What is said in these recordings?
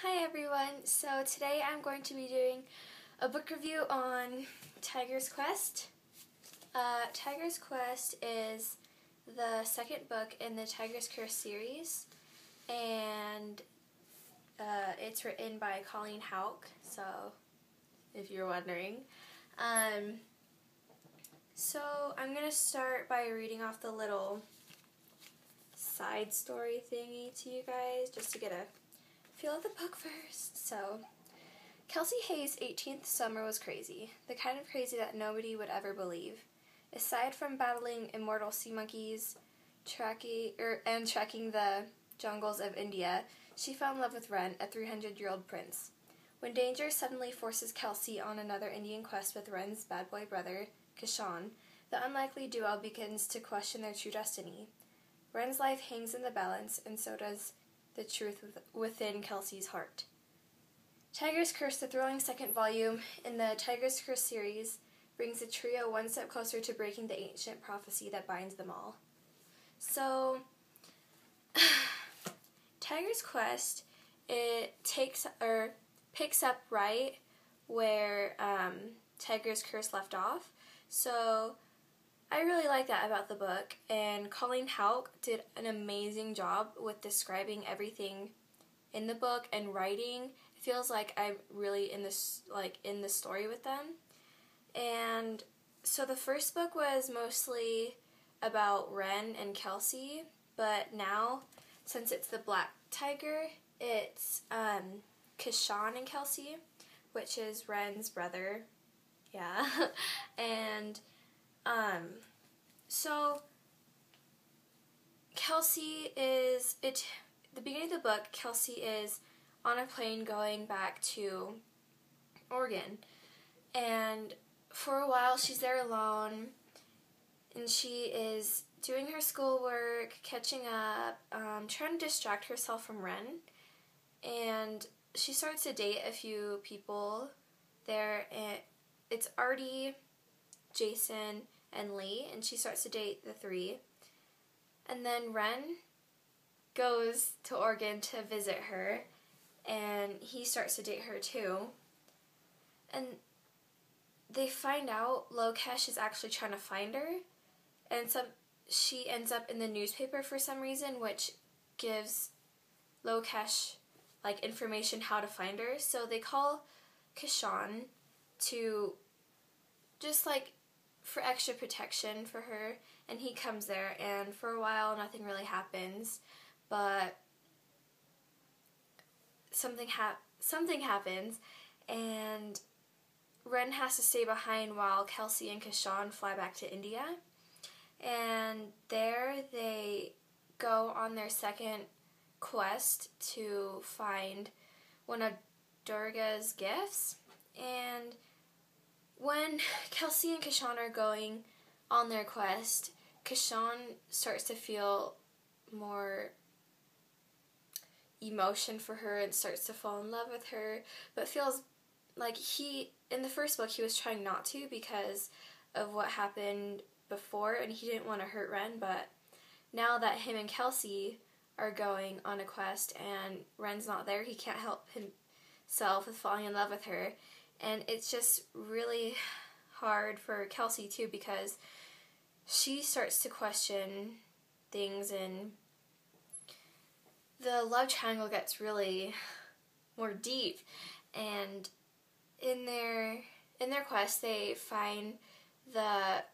Hi everyone, so today I'm going to be doing a book review on Tiger's Quest. Tiger's Quest is the second book in the Tiger's Curse series, and it's written by Colleen Houck, so if you're wondering. So I'm going to start by reading off the little side story thingy to you guys, just to get a feel of the book first. So, Kelsey Hayes' 18th summer was crazy, the kind of crazy that nobody would ever believe. Aside from battling immortal sea monkeys and trekking the jungles of India, she fell in love with Ren, a 300-year-old prince. When danger suddenly forces Kelsey on another Indian quest with Ren's bad boy brother, Kishan, the unlikely duo begins to question their true destiny. Ren's life hangs in the balance, and so does the truth within Kelsey's heart. Tiger's Curse, the thrilling second volume in the Tiger's Curse series, brings the trio one step closer to breaking the ancient prophecy that binds them all. So, Tiger's Quest, it picks up right where Tiger's Curse left off. So, I really like that about the book, and Colleen Houck did an amazing job with describing everything in the book and writing. It feels like I'm really in the story with them. And so the first book was mostly about Ren and Kelsey, but now, since it's the Black Tiger, it's Kishan and Kelsey, which is Ren's brother. Yeah. And so Kelsey is, the beginning of the book, Kelsey is on a plane going back to Oregon, and for a while she's there alone, and she is doing her schoolwork, catching up, trying to distract herself from Ren, and she starts to date a few people there, and it's Artie, Jason, and Lee, and she starts to date the three. And then Ren goes to Oregon to visit her, and he starts to date her too. And they find out Lokesh is actually trying to find her, and she ends up in the newspaper for some reason, which gives Lokesh information how to find her. So they call Kishan to just for extra protection for her, and he comes there, and for a while nothing really happens, but something happens, and Ren has to stay behind while Kelsey and Kishan fly back to India, and there they go on their second quest to find one of Durga's gifts. And when Kelsey and Kishan are going on their quest, Kishan starts to feel more emotion for her and starts to fall in love with her, but feels like in the first book, he was trying not to because of what happened before, and he didn't want to hurt Ren, but now that him and Kelsey are going on a quest and Ren's not there, he can't help himself with falling in love with her. And it's just really hard for Kelsey, too, because she starts to question things, and the love triangle gets really more deep. And in their quest, they find the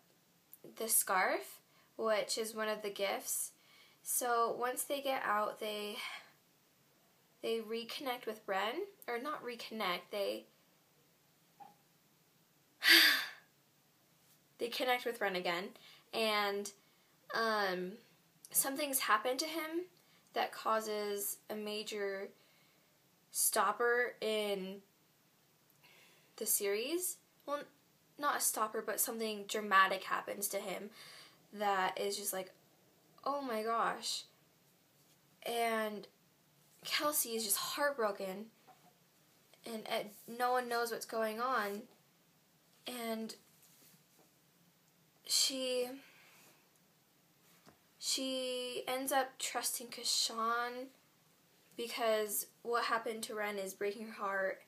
scarf, which is one of the gifts. So once they get out, they reconnect with Ren, or not reconnect, they connect with Ren again, and something's happened to him that causes a major stopper in the series. Well, not a stopper, but something dramatic happens to him that is just oh my gosh. And Kelsey is just heartbroken, and no one knows what's going on, and she ends up trusting Kishan because what happened to Ren is breaking her heart,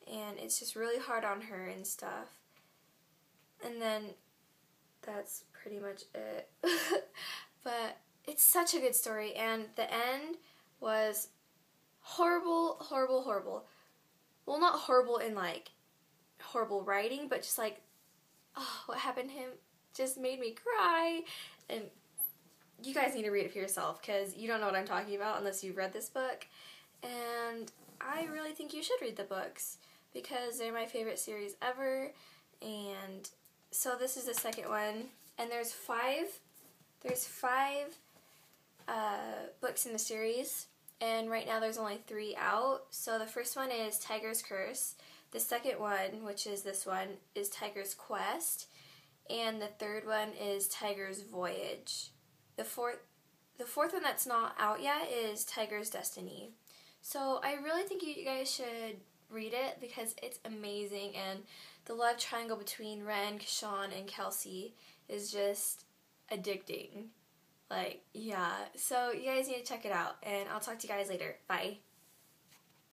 and it's just really hard on her and stuff. And then that's pretty much it. But it's such a good story, and the end was horrible, horrible, horrible. Well, not horrible in like horrible writing, but just like, oh, what happened to him just made me cry. And you guys need to read it for yourself, because you don't know what I'm talking about unless you've read this book. And I really think you should read the books, because they're my favorite series ever. And so this is the second one, and there's five books in the series, and right now there's only 3 out. So the first one is Tiger's Curse. The second one, which is this one, is Tiger's Quest. And the third one is Tiger's Voyage. The fourth one that's not out yet is Tiger's Destiny. So I really think you guys should read it, because it's amazing, and the love triangle between Ren, Kashawn, and Kelsey is just addicting. Like, yeah. So you guys need to check it out, and I'll talk to you guys later. Bye.